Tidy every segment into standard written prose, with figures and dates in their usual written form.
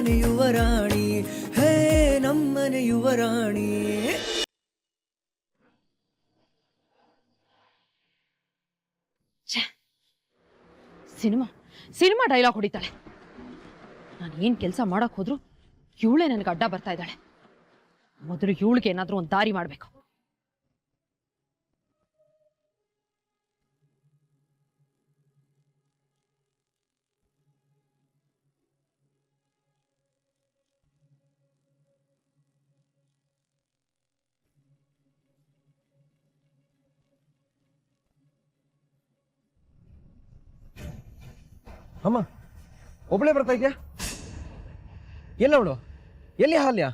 ನಮ್ಮನೆ ಯುವರಾಣಿ, ಹೇ ನಮ್ಮನೆ ಯುವರಾಣಿ. Cinema dialogue ಹೊಡಿತಾಳೆ. ನಾನು ಏನ್ ಕೆಲಸ ಮಾಡಕ್ ಹೋದ್ರು ಇವಳೇ ನನಗೆ ಅಡ್ಡ ಬರ್ತಾ ಇದ್ದಾಳೆ. ಮೊದಲು ಇವಳಿಗೆ ಏನಾದ್ರೂ ಒಂದು ದಾರಿ ಮಾಡ್ಬೇಕು. ಅಮ್ಮ, ಒಬ್ಳೆ ಬರ್ತಾ ಇದ್ಯಾ? ಎಲ್ಲ ಅವಳು? ಎಲ್ಲಿ ಅಹಲ್ಯ?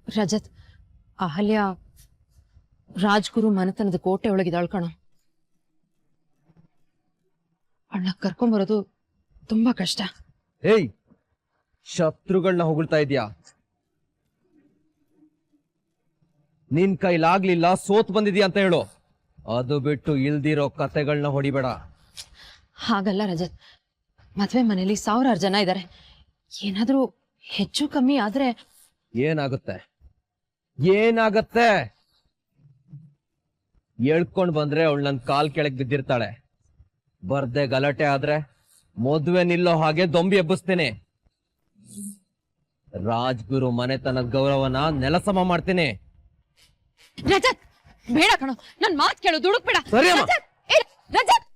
ರಜತ್, ಅಹಲ್ಯ ರಾಜ್ಗುರು ಮನೆತನದ ಕೋಟೆ ಒಳಗಿದಾಳ್ ಕಣ. ಅವಳನ್ನ ಕರ್ಕೊಂಬರೋದು ತುಂಬಾ ಕಷ್ಟ. ಏಯ್, ಶತ್ರುಗಳನ್ನ ಹೊಗಳ್ತಾ ಇದ್ಯಾ? ನಿನ್ ಕೈಲಾಗ್ಲಿಲ್ಲ, ಸೋತ್ ಬಂದಿದ್ಯಾ ಅಂತ ಹೇಳು. ಅದು ಬಿಟ್ಟು ಇಲ್ದಿರೋ ಕತೆಗಳನ್ನ ಹೊಡಿಬೇಡ. ಹಾಗಲ್ಲ ರಜತ್, ಮದ್ವೆ ಮನೇಲಿ 1000 ಜನ ಇದ್ದಾರೆ. ಏನಾದ್ರೂ ಹೆಚ್ಚು ಕಮ್ಮಿ ಆದ್ರೆ ಏನಾಗುತ್ತೆ? ಏನಾಗತ್ತೆ? ಹೇಳ್ಕೊಂಡ್ ಬಂದ್ರೆ ಅವಳು ನನ್ ಕಾಲ್ ಕೆಳಗ್ ಬಿದ್ದಿರ್ತಾಳೆ. ಬರ್ದೆ ಗಲಾಟೆ ಆದ್ರೆ ಮದ್ವೆ ನಿಲ್ಲೋ ಹಾಗೆ ದೊಂಬಿ ಎಬ್ಬಿಸ್ತೀನಿ. ರಾಜ್ಗುರು ಮನೆತನದ ಗೌರವನ ನೆಲಸಮ ಮಾಡ್ತೀನಿ. ರಜತ್, ಬೇಡ ಕಣೋ, ನನ್ ಮಾತ್ ಕೇಳು, ದುಡುಕ್ಬೇಡ. ಸರಿ ಅಮ್ಮ. ರಜತ್,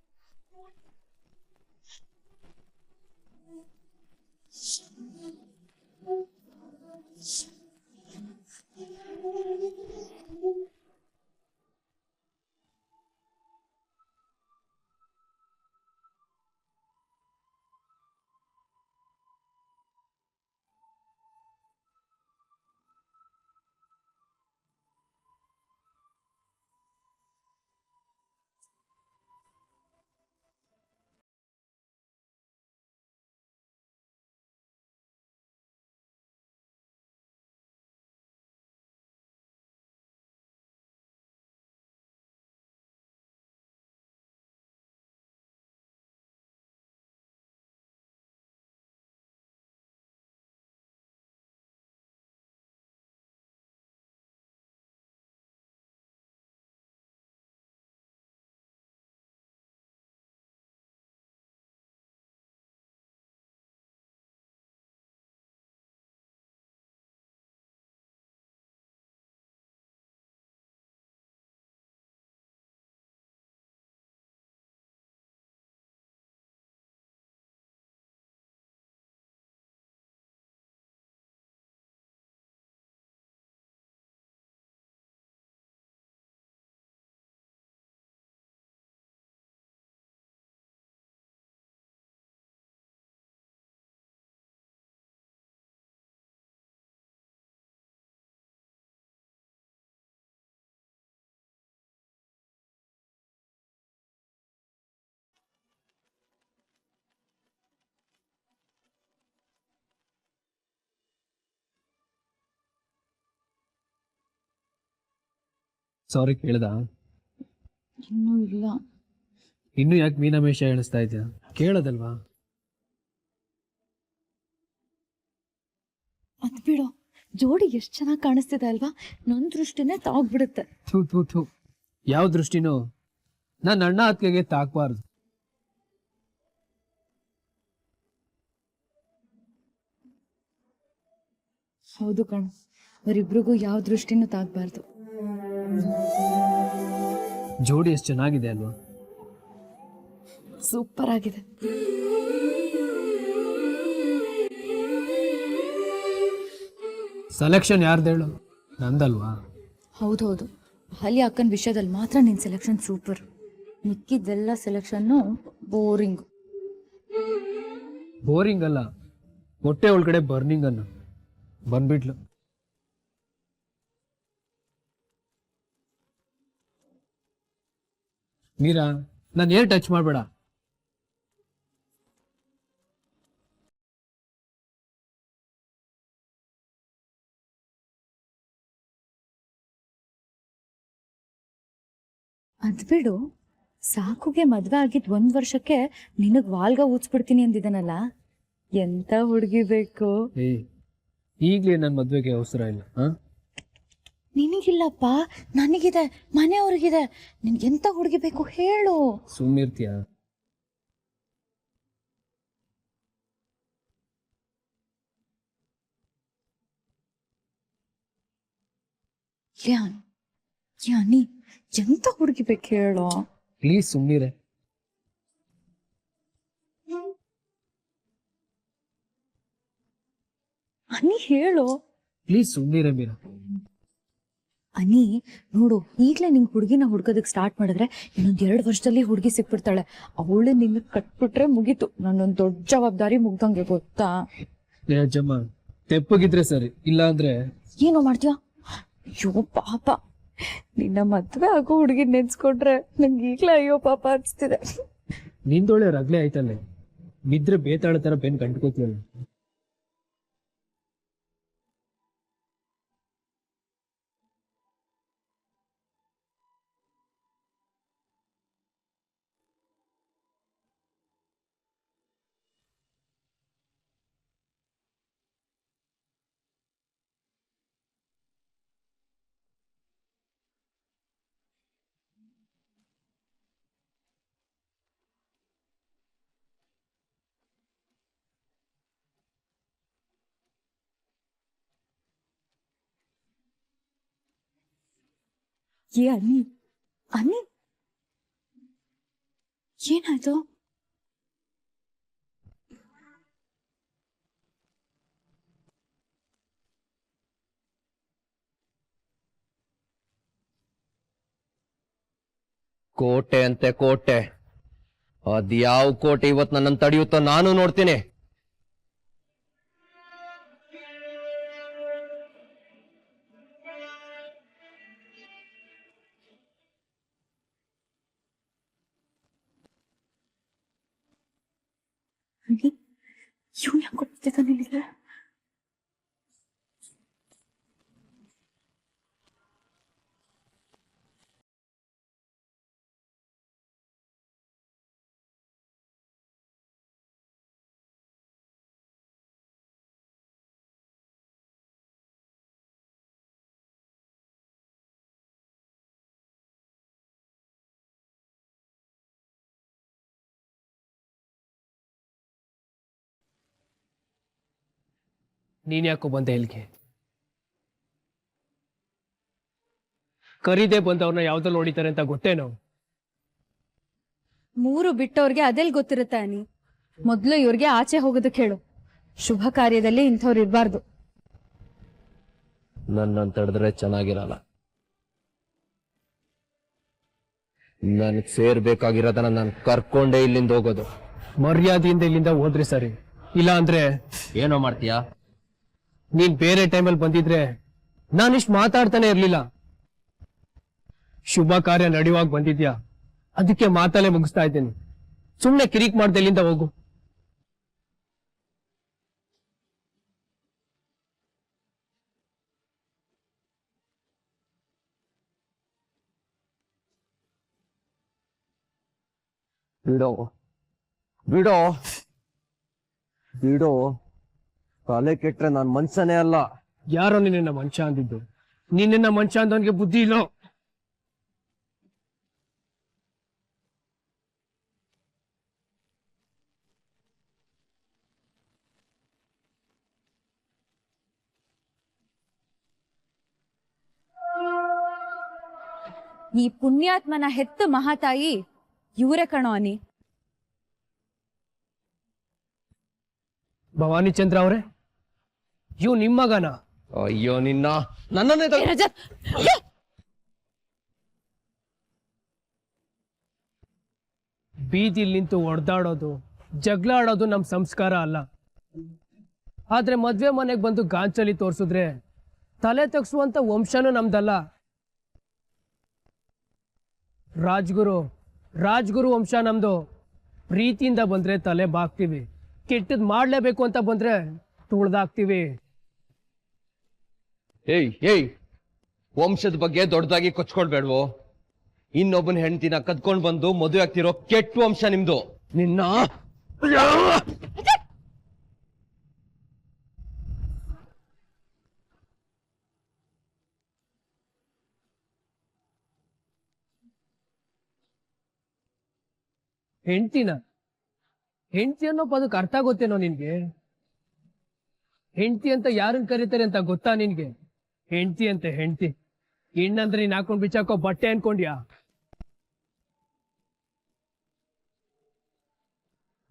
ಸಾರಿ ಕೇಳ್ದ? ಇನ್ನೂ ಇಲ್ಲ. ಇನ್ನು ಯಾಕೆ ಮೀನಾಮೇಶ ಎಣಿಸ್ತಾ ಇದ್ಯಾ? ಕೇಳೋದಲ್ವಾ? ಅದ್ ಬಿಡು, ಜೋಡಿ ಎಷ್ಟ್ ಚೆನ್ನಾಗಿ ಕಾಣಿಸ್ತಿದೆ ಅಲ್ವಾ? ನನ್ ದೃಷ್ಟಿನೇ ತಾಗ್ಬಿಡುತ್ತೆ. ಥೂ ಥೂ ಥೂ, ಯಾವ ದೃಷ್ಟಿನೋ ನನ್ನ ಅಣ್ಣ ಅತ್ತಿಗೆಗೆ ತಾಕ್ಬಾರ್ದು. ಹೌದು ಕಣ, ಅವರಿಬ್ರಿಗೂ ಯಾವ ದೃಷ್ಟಿನೂ ತಾಗ್ಬಾರ್ದು. ಜೋಡಿ ಎಷ್ಟು ಚೆನ್ನಾಗಿದೆ ಅಲ್ವಾ? ಸೂಪರ್ ಆಗಿದೆ. ಸೆಲೆಕ್ಷನ್ ಯಾರ್ದು ಹೇಳು? ನಂದಲ್ವಾ? ಹೌದೌದು, ಅಹಲ್ಯ ಅಕ್ಕನ ವಿಷಯದಲ್ಲಿ ಮಾತ್ರ ನಿನ್ ಸೆಲೆಕ್ಷನ್ ಸೂಪರ್. ಮಿಕ್ಕಿದ್ದೆಲ್ಲ ಸೆಲೆಕ್ಷನ್ನು ಬೋರಿಂಗ್. ಬೋರಿಂಗ್ ಅಲ್ಲ, ಹೊಟ್ಟೆ ಒಳಗಡೆ ಬರ್ನಿಂಗ್ ಅನ್ನ ಬಂದ್ಬಿಟ್ಲು. ಮೀರಾ, ನಾನು ಏನ್ ಟಚ್ ಮಾಡಬೇಡ. ಅದ್ಬಿಡು, ಸಾಕುಗೆ ಮದ್ವೆ ಆಗಿದ್ 1 ವರ್ಷಕ್ಕೆ ನಿನಗ್ ವಾಲ್ಗ ಊದ್ಸ್ಬಿಡ್ತೀನಿ ಅಂದಿದ್ದಾನಲ್ಲ, ಎಂತ ಹುಡುಗಿ ಬೇಕು? ಏ ಈಗ್ಲೇ ನನ್ನ ಮದ್ವೆಗೆ ಅವಸರ ಇಲ್ಲ. ನಿನಗಿಲ್ಲಪ್ಪ, ನನಗಿದೆ, ಮನೆಯವ್ರಿಗಿದೆ. ನಿನ್ಗೆ ಎಂತ ಹುಡುಗಿ ಬೇಕು ಹೇಳು. ಸುಮ್ಮಿರ್ತೀಯ? ಯಾನಿ ಎಂತ ಹುಡುಗಿ ಬೇಕು ಹೇಳು. ಪ್ಲೀಸ್ ಸುಮ್ನಿರೆ. ಅನಿ ಹೇಳು. ಪ್ಲೀಸ್ ಸುಮ್ನಿರೆ ಮೀರಾ. ಅನಿ ನೋಡು, ಈಗ್ಲೇ ನಿಂಗೆ ಹುಡುಗಿನ ಹುಡ್ಕೋದಕ್ ಸ್ಟಾರ್ಟ್ ಮಾಡಿದ್ರೆ ಇನ್ನೊಂದ್ 2 ವರ್ಷದಲ್ಲಿ ಹುಡುಗಿ ಸಿಕ್ಬಿಡ್ತಾಳೆ. ಅವಳು ನಿನ್ನ ಕಟ್ಬಿಟ್ರೆ ಮುಗೀತು. ನನ್ನೊಂದ್ ದೊಡ್ಡ ಜವಾಬ್ದಾರಿ ಮುಗ್ದಂಗೆ, ಗೊತ್ತಾ? ಅಜ್ಜಮ್ಮ ತೆಪ್ಪಗಿದ್ರೆ ಸರಿ, ಇಲ್ಲ ಅಂದ್ರೆ ಏನೋ ಮಾಡ್ತೀಯ? ಅಯ್ಯೋ ಪಾಪ, ನಿನ್ನ ಮದ್ವೆ ಆಗೋ ಹುಡುಗಿ ನೆನ್ಸ್ಕೊಂಡ್ರೆ ನಂಗೆ ಈಗ್ಲೇ ಅಯ್ಯೋ ಪಾಪ ಅನ್ಸ್ತಿದೆ. ನಿಂದೊಳ್ಳೆ ರಗ್ಲೆ ಆಯ್ತಲ್ಲೇ, ಬಿದ್ರೆ ಬೇತಾಳ ತರ ಬೆನ್ ಕಂಟ್ಕೋತಿಯಲ್ಲ. ಅನಿ ಅನಿ ಏನಾಯ್ತು? ಕೋಟೆ ಅಂತೆ ಕೋಟೆ, ಅದ್ಯಾವ ಕೋಟೆ ಇವತ್ ನನ್ನನ್ನು ತಡೆಯುತ್ತೋ ನಾನು ನೋಡ್ತೀನಿ. ಇವ್ನು ಯಾಕೆ ಗೊತ್ತಿದ್ದ ನಿನಗೆ? ನೀನ್ ಯಾಕೋ ಬಂದೆ ಇಲ್ಲಿಗೆ? ಕರೀದೆ ಬಂದವ್ರನ್ನ ಯಾವ್ದ್ರಲ್ಲಿ ಹೊಡಿತಾರೆ ಅಂತ ಗೊತ್ತೇನೋ? 3 ಬಿಟ್ಟವ್ರಿಗೆ ಅದೆಲ್ ಗೊತ್ತಿರುತ್ತೆ ಅನಿ. ಮೊದ್ಲು ಇವ್ರಿಗೆ ಆಚೆ ಹೋಗೋದಕ್ಕೆ ಹೇಳು. ಶುಭ ಕಾರ್ಯದಲ್ಲಿ ಇಂಥವ್ರು ಇರ್ಬಾರ್ದು. ನನ್ನನ್ನು ತಡೆದ್ರೆ ಚೆನ್ನಾಗಿರಲ್ಲ. ನನ್ಗೆ ಸೇರ್ಬೇಕಾಗಿರೋದನ್ನ ನಾನು ಕರ್ಕೊಂಡೇ ಇಲ್ಲಿಂದ ಹೋಗೋದು. ಮರ್ಯಾದೆಯಿಂದ ಇಲ್ಲಿಂದ ಹೋದ್ರೆ ಸರಿ, ಇಲ್ಲ ಅಂದ್ರೆ ಏನೋ ಮಾಡ್ತೀಯಾ? ನೀನ್ ಬೇರೆ ಟೈಮಲ್ಲಿ ಬಂದಿದ್ರೆ ನಾನಿಷ್ಟು ಮಾತಾಡ್ತಾನೆ ಇರ್ಲಿಲ್ಲ. ಶುಭ ಕಾರ್ಯ ನಡೆಯುವಾಗ ಬಂದಿದ್ಯಾ, ಅದಕ್ಕೆ ಮಾತಲ್ಲೇ ಮುಗಿಸ್ತಾ ಇದ್ದೇನೆ. ಸುಮ್ನೆ ಕಿರಿಕ್ ಮಾಡ್ದೆ ಇಲ್ಲಿಂದ ಹೋಗು. ಬಿಡೋ ಬಿಡೋ ಬಿಡೋ, ತಲೆ ಕೆಟ್ರೆ ನಾನ್ ಮನ್ಸನೇ ಅಲ್ಲ. ಯಾರೋ ನಿನ್ನ ಮಂಚ ಅಂದಿದ್ದು? ನಿನ್ನ ಮಂಚ ಅಂದವನ್ಗೆ ಬುದ್ಧಿ ಇಲ್ಲೋ? ಈ ಪುಣ್ಯಾತ್ಮನ ಹೆತ್ತ ಮಹಾತಾಯಿ ಇವರೇ ಕಣೋ ಅನಿ. ಭವಾನಿ ಚಂದ್ರ ಅವರೇ, ಇವ್ ನಿಮ್ಮ ಮಗನ? ಅಯ್ಯೋ ನಿನ್ನ, ನನ್ನನ್ನೇ ಬೀದಿಲ್ ನಿಂತು ಹೊಡೆದಾಡೋದು, ಜಗಳ ಆಡೋದು ನಮ್ ಸಂಸ್ಕಾರ ಅಲ್ಲ. ಆದ್ರೆ ಮದ್ವೆ ಮನೆಗೆ ಬಂದು ಗಾಂಚಲಿ ತೋರ್ಸಿದ್ರೆ ತಲೆ ತಗ್ಸುವಂತ ವಂಶನೂ ನಮ್ದಲ್ಲ. ರಾಜ್ಗುರು ವಂಶ ನಮ್ದು. ಪ್ರೀತಿಯಿಂದ ಬಂದ್ರೆ ತಲೆ ಬಾಗ್ತೀವಿ, ಕೆಟ್ಟದ್ ಮಾಡ್ಲೇಬೇಕು ಅಂತ ಬಂದ್ರೆ ತುಳ್ದಾಕ್ತಿವಿ. ಏಯ್ ವಂಶದ ಬಗ್ಗೆ ದೊಡ್ಡದಾಗಿ ಕೊಚ್ಕೊಳ್ಬೇಡ್ವೋ. ಇನ್ನೊಬ್ಬನ ಹೆಂಡತಿನ ಕದ್ಕೊಂಡ್ ಬಂದು ಮದುವೆ ಆಗ್ತಿರೋ ಕೆಟ್ಟ ವಂಶ ನಿಮ್ದು. ನಿನ್ನ ಹೆಂಡ್ತಿನ? ಹೆಂಡ್ತಿ ಅನ್ನೋ ಪದಕ್ಕೆ ಅರ್ಥ ಗೊತ್ತೇನೋ ನಿನ್ಗೆ? ಹೆಂಡ್ತಿ ಅಂತ ಯಾರನ್ನ ಕರೀತಾರೆ ಅಂತ ಗೊತ್ತಾ ನಿನ್ಗೆ? ಹೆಂಡ್ತಿ ಅಂತೆ ಹೆಂಡ್ತಿ. ಹೆಣ್ಣಂದ್ರೆ ನೀನ್ ಹಾಕೊಂಡ್ ಬಿಚ್ಚಾಕೋ ಬಟ್ಟೆ ಅನ್ಕೊಂಡ್ಯಾ?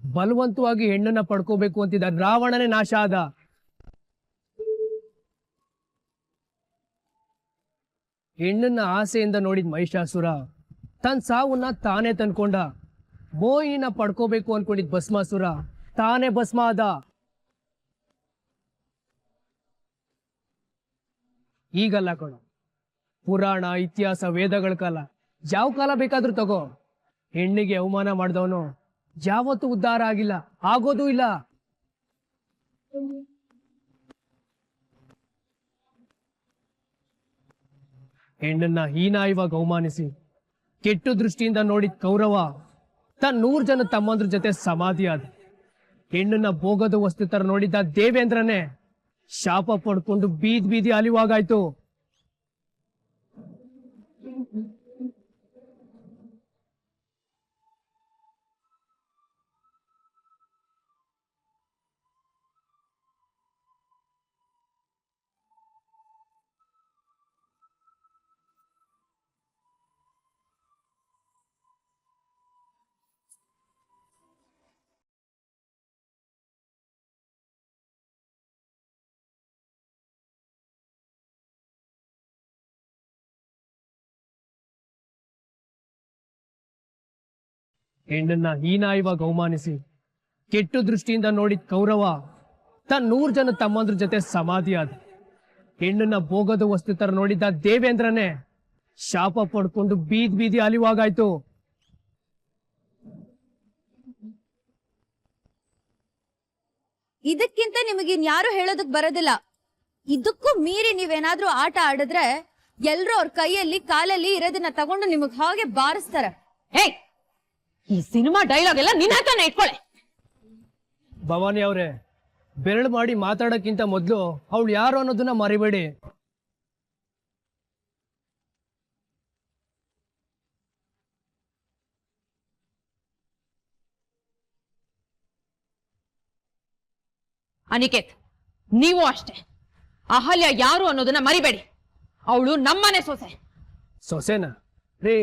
ಬಲವಂತವಾಗಿ ಹೆಣ್ಣನ್ನ ಪಡ್ಕೋಬೇಕು ಅಂತಿದ್ದ ರಾವಣನೇ ನಾಶ ಆದ. ಹೆಣ್ಣನ್ನ ಆಸೆಯಿಂದ ನೋಡಿದ ಮಹಿಷಾಸುರ ತನ್ನ ಸಾವನ್ನ ತಾನೇ ತಂದ್ಕೊಂಡ. ಮೋಹಿನಿನ ಪಡ್ಕೋಬೇಕು ಅನ್ಕೊಂಡಿದ್ ಭಸ್ಮಾಸುರ ತಾನೇ ಭಸ್ಮ ಆದ. ಈಗಲ್ಲ ಕಣ, ಪುರಾಣ, ಇತಿಹಾಸ, ವೇದಗಳ ಕಾಲ, ಯಾವ ಕಾಲ ಬೇಕಾದ್ರೂ ತಗೋ. ಹೆಣ್ಣಿಗೆ ಅವಮಾನ ಮಾಡಿದವನು ಯಾವತ್ತೂ ಉದ್ಧಾರ ಆಗಿಲ್ಲ, ಆಗೋದೂ ಇಲ್ಲ. ಹೆಣ್ಣನ್ನ ಹೀನಾಯವಾಗಿ ಅವಮಾನಿಸಿ ಕೆಟ್ಟು ದೃಷ್ಟಿಯಿಂದ ನೋಡಿದ ಕೌರವ ತನ್ನ 100 ಜನ ತಮ್ಮಂದ್ರ ಜೊತೆ ಸಮಾಧಿ ಆದ. ಹೆಣ್ಣನ್ನ ಭೋಗದ ವಸ್ತು ತರ ನೋಡಿದ್ದ ದೇವೇಂದ್ರನೇ ಶಾಪ ಪಡ್ಕೊಂಡು ಬೀದಿ ಬೀದಿ ಅಲಿವಾಗಾಯ್ತು. ಹೆಣ್ಣನ್ನ ಹೀನಾಯವಾಗಿ ಅವಮಾನಿಸಿ ಕೆಟ್ಟು ದೃಷ್ಟಿಯಿಂದ ನೋಡಿದ ಕೌರವ ತನ್ನ 100 ಜನ ತಮ್ಮಂದ್ರ ಜೊತೆ ಸಮಾಧಿ ಆದ. ಹೆಣ್ಣನ್ನ ಭೋಗದ ವಸ್ತು ತರ ನೋಡಿದ್ದ ದೇವೇಂದ್ರನೇ ಶಾಪ ಪಡ್ಕೊಂಡು ಬೀದಿ ಬೀದಿ ಅಲಿವಾಗಾಯ್ತು. ಇದಕ್ಕಿಂತ ನಿಮಗಿನ್ಯಾರು ಹೇಳೋದಕ್ ಬರೋದಿಲ್ಲ. ಇದಕ್ಕೂ ಮೀರಿ ನೀವೇನಾದ್ರೂ ಆಟ ಆಡಿದ್ರೆ ಎಲ್ರೂ ಅವ್ರ ಕೈಯಲ್ಲಿ ಕಾಲಲ್ಲಿ ಇರೋದನ್ನ ತಗೊಂಡು ನಿಮಗ್ ಹಾಗೆ ಬಾರಿಸ್ತಾರೆ. ಹೇ, ಈ ಸಿನಿಮಾ ಡೈಲಾಗ್ ಎಲ್ಲ ನಿನ್ನ ಹತ್ರನೇ ಇಟ್ಕೊಳ್ಳೆ. ಭವಾನಿ ಅವ್ರೆ, ಬೆರಳು ಮಾಡಿ ಮಾತಾಡಕ್ಕಿಂತ ಮೊದ್ಲು ಅವಳು ಯಾರು ಅನ್ನೋದನ್ನ ಮರಿಬೇಡಿ. ಅನಿಕೇತ್, ನೀವು ಅಷ್ಟೇ. ಅಹಲ್ಯ ಯಾರು ಅನ್ನೋದನ್ನ ಮರಿಬೇಡಿ. ಅವಳು ನಮ್ಮನೆ ಸೊಸೆ. ಸೊಸೆನಾ ರೀ?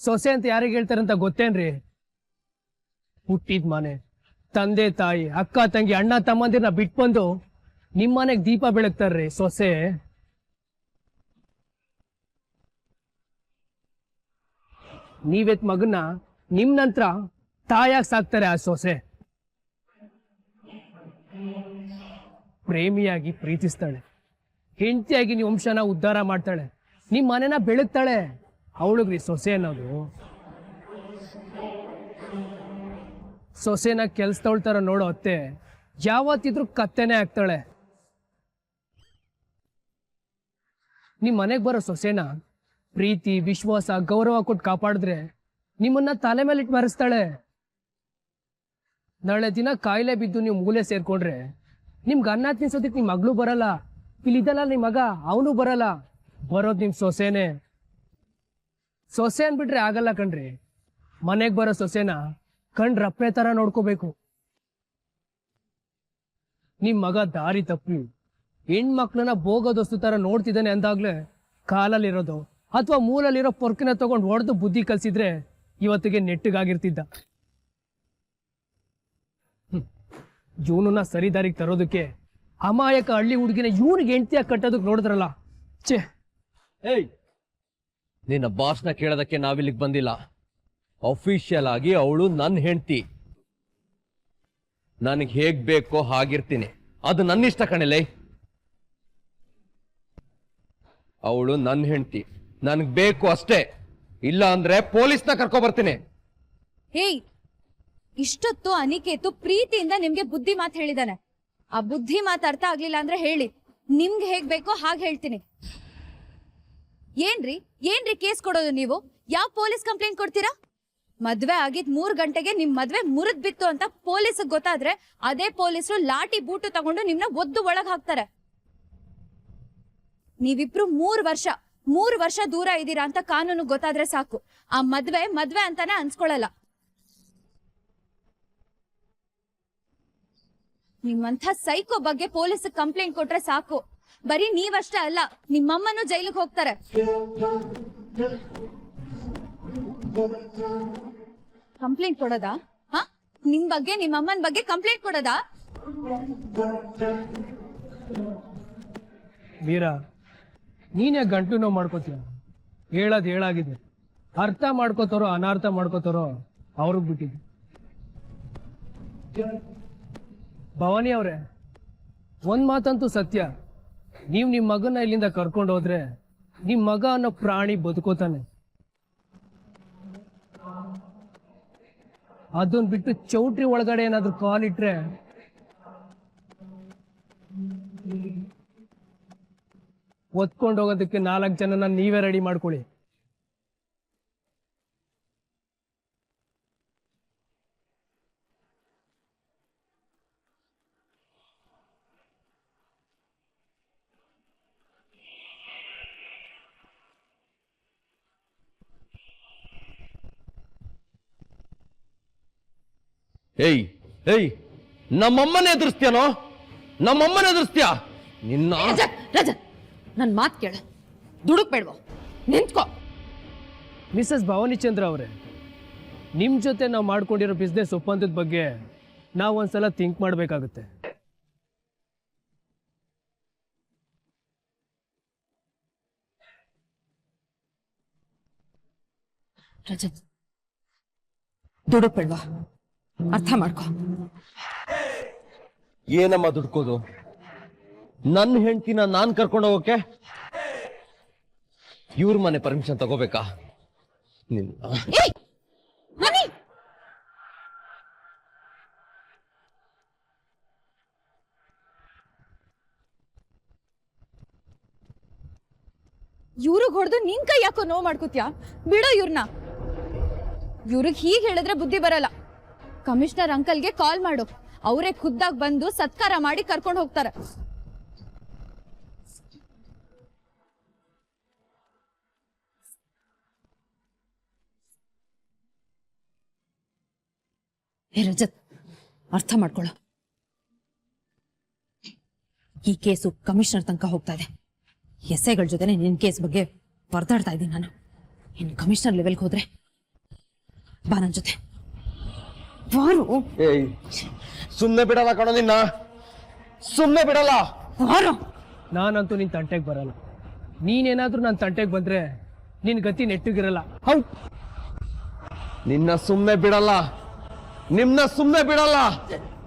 ಸೊಸೆ ಅಂತ ಯಾರಿಗೆ ಹೇಳ್ತಾರಂತ ಗೊತ್ತೇನ್ರಿ? ಹುಟ್ಟಿದ ಮನೆ, ತಂದೆ ತಾಯಿ, ಅಕ್ಕ ತಂಗಿ, ಅಣ್ಣ ತಮ್ಮಂದಿರನ್ನ ಬಿಟ್ಬಂದು ನಿಮ್ಮನೆಗ್ ದೀಪ ಬೆಳಗ್ತಾರ್ರಿ ಸೊಸೆ. ನೀವೆತ್ ಮಗನ್ನ ನಿಮ್ ನಂತರ ತಾಯಾಗಿ ಸಾಕ್ತಾರೆ ಆ ಸೊಸೆ. ಪ್ರೇಮಿಯಾಗಿ ಪ್ರೀತಿಸ್ತಾಳೆ, ಹೆಂಡತಿಯಾಗಿ ನೀವು ವಂಶನ ಉದ್ಧಾರ ಮಾಡ್ತಾಳೆ, ನಿಮ್ ಮನೆನ ಬೆಳಗ್ತಾಳೆ. ಅವಳಿಗ್ರಿ ಸೊಸೆ ಅನ್ನೋದು. ಸೊಸೆನ ಕೆಲ್ಸದವಳ ತರ ನೋಡೋ ಅತ್ತೆ ಯಾವತ್ತಿದ್ರು ಕತ್ತೆನೇ ಆಗ್ತಾಳೆ. ನಿಮ್ ಮನೆಗ್ ಬರೋ ಸೊಸೆನ ಪ್ರೀತಿ, ವಿಶ್ವಾಸ, ಗೌರವ ಕೊಟ್ಟು ಕಾಪಾಡಿದ್ರೆ ನಿಮ್ಮನ್ನ ತಲೆ ಮೇಲೆ ಇಟ್ಟು ಮರೆಸ್ತಾಳೆ. ನಾಳೆ ದಿನ ಕಾಯಿಲೆ ಬಿದ್ದು ನೀವು ಮೂಲೆ ಸೇರ್ಕೊಂಡ್ರೆ ನಿಮ್ಗೆ ಅನ್ನ ತಿನ್ಸೋದಕ್ಕೆ ನಿಮ್ ಮಗಳು ಬರಲ್ಲ. ಇಲ್ಲಿದ್ದಲ್ಲ ನಿಮ್ ಮಗ, ಅವನು ಬರಲ್ಲ. ಬರೋದ್ ನಿಮ್ ಸೊಸೆನೆ. ಸೊಸೆ ಅನ್ಬಿಟ್ರೆ ಆಗಲ್ಲ ಕಣ್ರಿ. ಮನೆಗ್ ಬರೋ ಸೊಸೆನ ರಪ್ಪೆ ತರ ನೋಡ್ಕೋಬೇಕು. ನಿಮ್ ಮಗ ದಾರಿ ತಪ್ಪಿ ಹೆಣ್ಮಕ್ಳನ್ನ ಭೋಗದೊಸ್ತು ತರ ನೋಡ್ತಿದ್ದಾನೆ ಅಂದಾಗ್ಲೇ ಕಾಲಲ್ಲಿರೋದು ಅಥವಾ ಮೂಲಲ್ಲಿರೋ ಪೊರ್ಕಿನ ತಗೊಂಡು ಹೊಡೆದು ಬುದ್ಧಿ ಕಲ್ಸಿದ್ರೆ ಇವತ್ತಿಗೆ ನೆಟ್ಟಿಗಾಗಿರ್ತಿದ್ದ. ಇವನನ್ನ ಸರಿ ದಾರಿಗೆ ತರೋದಕ್ಕೆ ಅಮಾಯಕ ಹಳ್ಳಿ ಹುಡುಗಿನ ಇವನಿಗೆ ಹೆಂಡತಿಯಾಗಿ ಕಟ್ಟೋದಕ್ಕೆ ನೋಡಿದ್ರಲ್ಲ, ಛೇ. ಏಯ್, ನಿನ್ನ ಬಾಸ್ನ ಕೇಳೋದಕ್ಕೆ ನಾವಿಲ್ಲಿಗೆ ಬಂದಿಲ್ಲ. ಅಫಿಷಿಯಲ್ ಆಗಿ ಅವಳು ನನ್ನ ಹೆಂಡತಿ. ನನಗೆ ಹೇಗ್ ಬೇಕೋ ಹಾಗಿರ್ತೀನಿ. ಅದು ನನ್ನ ಇಷ್ಟ ಕಣಲೆ. ಅವಳು ನನ್ನ ಹೆಂಡತಿ, ನನಗ್ ಬೇಕು ಅಷ್ಟೇ. ಇಲ್ಲ ಅಂದ್ರೆ ಪೊಲೀಸ್ನ ಕರ್ಕೊ ಬರ್ತೀನಿ. ಹೇಯ್, ಇಷ್ಟೊತ್ತು ಅನಿಕೇತು ಪ್ರೀತಿಯಿಂದ ನಿಮ್ಗೆ ಬುದ್ಧಿ ಮಾತು ಹೇಳಿದಾನೆ. ಆ ಬುದ್ಧಿ ಮಾತು ಅರ್ಥ ಆಗ್ಲಿಲ್ಲ ಅಂದ್ರೆ ಹೇಳಿ, ನಿಮ್ಗೆ ಹೇಗ್ ಬೇಕೋ ಹಾಗೆ ಹೇಳ್ತೀನಿ. ಏನ್ರಿ ಕೇಸ್ ಕೊಡೋದು ನೀವು? ಯಾವ ಪೊಲೀಸ್ ಕಂಪ್ಲೇಂಟ್ ಕೊಡ್ತೀರಾ? ಮದ್ವೆ ಆಗಿದ್ 3 ಗಂಟೆಗೆ ನಿಮ್ ಮದ್ವೆ ಮುರಿದ್ ಬಿತ್ತು ಅಂತ ಪೊಲೀಸ್ ಗೊತ್ತಾದ್ರೆ ಅದೇ ಪೊಲೀಸರು ಲಾಠಿ ಬೂಟು ತಗೊಂಡು ನಿಮ್ನ ಒದ್ದು ಒಳಗ್ ಹಾಕ್ತಾರೆ. ನೀವಿಬ್ರು 3 ವರ್ಷ ದೂರ ಇದ್ದೀರಾ ಅಂತ ಕಾನೂನು ಗೊತ್ತಾದ್ರೆ ಸಾಕು, ಆ ಮದ್ವೆ ಅಂತಾನೆ ಅನ್ಸ್ಕೊಳಲ್ಲ. ನಿಮ್ಮಂಥ ಸೈಕೋ ಬಗ್ಗೆ ಪೊಲೀಸ್ ಕಂಪ್ಲೇಂಟ್ ಕೊಟ್ರೆ ಸಾಕು. ಬರೀ ನೀವಷ್ಟೇ ಅಲ್ಲ, ನಿಮ್ಮಮ್ಮನೂ ಜೈಲಿಗೆ ಹೋಗ್ತಾರೆ. ಕಂಪ್ಲೇಂಟ್ ಕೊಡೋದಾ? ಹ? ನಿಮ್ ಬಗ್ಗೆ ನಿಮ್ಮಮ್ಮನ ಬಗ್ಗೆ ಕಂಪ್ಲೇಂಟ್ ಕೊಡೋದಾ? ಮೀರಾ, ನೀನೇ ಗಂಟು ನೋವು ಮಾಡ್ಕೋತೀಯ. ಹೇಳೋದು ಹೇಳಾಗಿದೆ. ಅರ್ಥ ಮಾಡ್ಕೋತಾರೋ ಅನರ್ಥ ಮಾಡ್ಕೋತಾರೋ ಅವ್ರಿಗೆ ಬಿಟ್ಟಿದ್ದು. ಭವಾನಿ ಅವ್ರೆ, ಒಂದ್ ಮಾತಂತೂ ಸತ್ಯ. ನೀವ್ ನಿಮ್ ಮಗನ ಇಲ್ಲಿಂದ ಕರ್ಕೊಂಡು ಹೋದ್ರೆ ನಿಮ್ ಮಗ ಅನ್ನೋ ಪ್ರಾಣಿ ಬದುಕೋತಾನೆ. ಅದನ್ ಬಿಟ್ಟು ಚೌಟ್ರಿ ಒಳಗಡೆ ಏನಾದ್ರು ಕಾಲಿಟ್ರೆ ಒತ್ಕೊಂಡು ಹೋಗೋದಕ್ಕೆ 4 ಜನನ ನೀವೇ ರೆಡಿ ಮಾಡ್ಕೊಳ್ಳಿ. ಏಯ್ ಏಯ್, ನಮ್ಮಮ್ಮನ ಎದುರಿಸ್ತೀಯನೋ? ನಮ್ಮಮ್ಮನ ಎದುರಿಸ್ತೀಯ ನಿನ್ನ? ರಜತ್, ನನ್ ಮಾತ್ ಕೇಳ. ದುಡುಕ್ ಬೇಡ್ವೋ, ನಿಂತ್ಕೋ. ಮಿಸಸ್ ಭವಾನಿ ಚಂದ್ರ ಅವರೇ, ನಿಮ್ ಜೊತೆ ನಾವು ಮಾಡ್ಕೊಂಡಿರೋ ಬಿಸ್ನೆಸ್ ಒಪ್ಪಂದದ ಬಗ್ಗೆ ನಾವು ಒಂದ್ಸಲ ಥಿಂಕ್ ಮಾಡ್ಬೇಕಾಗುತ್ತೆ. ರಜತ್, ದುಡುಕ್ ಬೇಡ್ವಾ? ಅರ್ಥ ಮಾಡ್ಕೋ. ಏನಮ್ಮ ದುಡ್ಕೋದು? ನನ್ನ ಹೆಂಡತಿನ ನಾನ್ ಕರ್ಕೊಂಡು ಹೋಗೋಕೆ ಇವ್ರ ಮನೆ ಪರ್ಮಿಷನ್ ತಗೋಬೇಕಾ? ನಿನ್ನ ಇವ್ರಿಗೆ ಹೊಡೆದು ನಿನ್ ಕೈ ಯಾಕೋ ನೋವು ಮಾಡ್ಕೋತ್ಯಾ? ಬಿಡೋ ಇವ್ರನ್ನ. ಇವ್ರಿಗೆ ಹೀಗೆ ಹೇಳಿದ್ರೆ ಬುದ್ಧಿ ಬರಲ್ಲ. ಕಮಿಷನರ್ ಅಂಕಲ್ಗೆ ಕಾಲ್ ಮಾಡು, ಅವರೇ ಖುದ್ದಾಗಿ ಬಂದು ಸತ್ಕಾರ ಮಾಡಿ ಕರ್ಕೊಂಡು ಹೋಗ್ತಾರೆ. ಹೇ ರಜತ್, ಅರ್ಥ ಮಾಡ್ಕೊಳ್ಳೋ. ಈ ಕೇಸು ಕಮಿಷನರ್ ತನಕ ಹೋಗ್ತಾ ಇದೆ. ಎಸ್ಐಗಳ ಜೊತೆ ನಿನ್ ಕೇಸ್ ಬಗ್ಗೆ ಪರದಾಡ್ತಾ ಇದ್ದೀನಿ ನಾನು. ಇನ್ನು ಕಮಿಷನರ್ ಲೆವೆಲ್ಗೆ ಹೋದ್ರೆ ಬಾ ನನ್ನ ಜೊತೆ. ಬಾರು. ಏಯ್, ಸುಮ್ನೆ ಬಿಡಲ್ಲ ಕಣೋ ನಿನ್ನ, ಸುಮ್ನೆ ಬಿಡಲ್ಲ. ಬಾರು. ನಾನಂತೂ ನಿನ್ ತಂಟೆಗೆ ಬರಲ್ಲ. ನೀನೇನಾದ್ರೂ ನನ್ನ ತಂಟೆಗೆ ಬಂದ್ರೆ ನಿನ್ ಗತಿ ನೆಟ್ಟಗಿರಲ್ಲ. ಹೌದು, ನಿನ್ನ ಸುಮ್ನೆ ಬಿಡಲ್ಲ, ನಿಮ್ನ ಸುಮ್ನೆ ಬಿಡಲ್ಲ.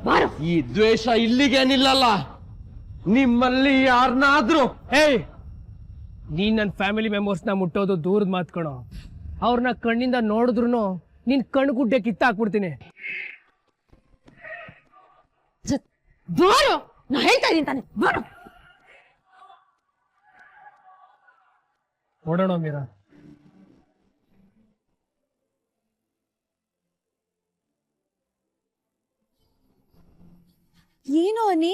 ಬಾರು. ಈ ದ್ವೇಷ ಇಲ್ಲಿಗೆ ನಿಲ್ಲಲ್ಲ. ನಿಮ್ಮಲ್ಲಿ ಯಾರನ್ನಾದ್ರೂ ಏಯ್, ನೀನ್ ನನ್ನ ಫ್ಯಾಮಿಲಿ ಮೆಂಬರ್ಸ್ನ ಮುಟ್ಟೋದು ದೂರದ ಮಾತ್ಕಣೋ. ಅವ್ರನ್ನ ಕಣ್ಣಿಂದ ನೋಡಿದ್ರು ನಿನ್ ಕಣ್ಗುಡ್ಡೆ ಕಿತ್ತಾಕ್ಬಿಡ್ತೀನಿ. ಬಾರು, ನಾ ಹೇಳ್ತಾ ಇದೀನಿ ತಾನೆ. ಬಾರು. ಓಡೋಣ ಮೀರಾ. ಏನು ಅನಿ,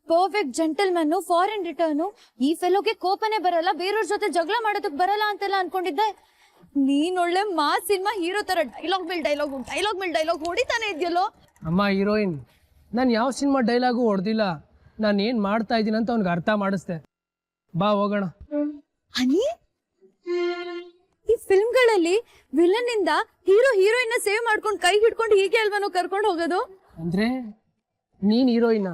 ಪರ್ಫೆಕ್ಟ್ ಜೆಂಟಲ್ಮನ್, ಫಾರಿನ್ ರಿಟರ್ನು. ಈ ಫೆಲೋಗೆ ಕೋಪನೆ ಬರಲ್ಲ, ಬೇರೆಯವ್ರ ಜೊತೆ ಜಗಳ ಮಾಡೋದಕ್ ಬರಲ್ಲ ಅಂತೆಲ್ಲ ಅನ್ಕೊಂಡಿದ್ದೆ. ನೀನ್ ಒಳ್ಳೆ ಮಾಸ್ ಸಿನಿಮಾ ಹೀರೋ ತರ ಡೈಲಾಗ್ ಮೇಲ್ ಡೈಲಾಗ್ ಹೊಡಿತಾನೆ ಇದೆಯಲ್ಲೋ. ಅಮ್ಮ ಹೀರೋಯಿನ್, ನಾನು ಯಾವ ಸಿನಿಮಾ ಡೈಲಾಗು ಹೊಡೆದಿಲ್ಲ. ನಾನು ಏನ್ ಮಾಡ್ತಾ ಇದ್ದೀನಿ ಅಂತ ಅವ್ನಿಗೆ ಅರ್ಥ ಮಾಡಿಸ್ದೆ. ಬಾ ಹೋಗೋಣ. ಅನಿ, ಈ ಫಿಲ್ಮ್ಗಳಲ್ಲಿ ವಿಲನ್ ಇಂದ ಹೀರೋಯಿನ್ ಸೇವ್ ಮಾಡ್ಕೊಂಡು ಕೈ ಹಿಡ್ಕೊಂಡು ಹೀಗೆ ಅಲ್ವನೋ ಕರ್ಕೊಂಡು ಹೋಗೋದು? ಅಂದ್ರೆ ನೀನ್ ಹೀರೋಯಿನ್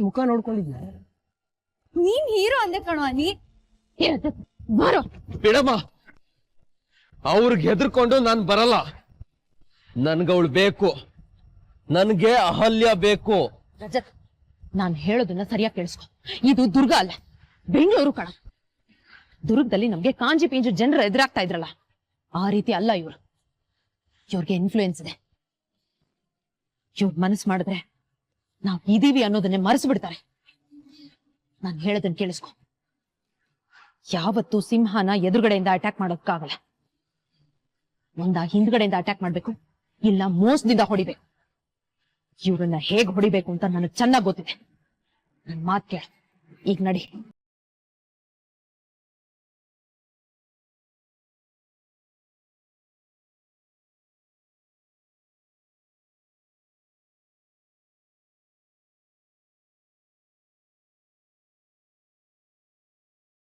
ಮುಖ ನೋಡ್ಕೊಂಡಿದ್ಯ? ನೀನ್ ಹೀರೋ ಅಂದೆ ಕಣೋ ಅನಿ. ಬಾರು. ಬಿಡಮ್ಮ, ಅವ್ರಿಗೆ ಹೆದರ್ಕೊಂಡು ನಾನ್ ಬರಲ್ಲ. ನನ್ಗವಳು ಬೇಕು, ನನ್ಗೆ ಅಹಲ್ಯ ಬೇಕು. ರಜತ್, ನಾನು ಹೇಳೋದನ್ನ ಸರಿಯಾಗಿ ಕೇಳಿಸ್ಕೊ. ಇದು ದುರ್ಗ ಅಲ್ಲ, ಬೆಂಗಳೂರು ಕಣ. ದುರ್ಗದಲ್ಲಿ ನಮ್ಗೆ ಕಾಂಜಿ ಪಿಂಜು ಜನರು ಎದುರಾಗ್ತಾ ಇದ್ರಲ್ಲ, ಆ ರೀತಿ ಅಲ್ಲ ಇವ್ರು. ಇವ್ರಿಗೆ ಇನ್ಫ್ಲೂಯೆನ್ಸ್ ಇದೆ. ಇವ್ರ ಮನಸ್ಸು ಮಾಡಿದ್ರೆ ನಾವು ಇದೀವಿ ಅನ್ನೋದನ್ನೇ ಮರೆಸು ಬಿಡ್ತಾರೆ. ನಾನು ಹೇಳೋದನ್ನ ಕೇಳಿಸ್ಕೊ. ಯಾವತ್ತೂ ಸಿಂಹನ ಎದುರುಗಡೆಯಿಂದ ಅಟ್ಯಾಕ್ ಮಾಡೋಕ್ಕಾಗಲ್ಲ. ಒಂದ ಹಿಂದ್ಗಡೆಯಿಂದ ಅಟ್ಯಾಕ್ ಮಾಡ್ಬೇಕು, ಇಲ್ಲ ಮೋಸದಿಂದ ಹೊಡಿಬೇಕು. ಇವ್ರನ್ನ ಹೇಗ್ ಹೊಡಿಬೇಕು ಅಂತ ನನಗೆ ಚೆನ್ನಾಗ್ ಗೊತ್ತಿದೆ. ನನ್ ಮಾತ್ ಕೇಳ, ಈಗ ನಡಿ.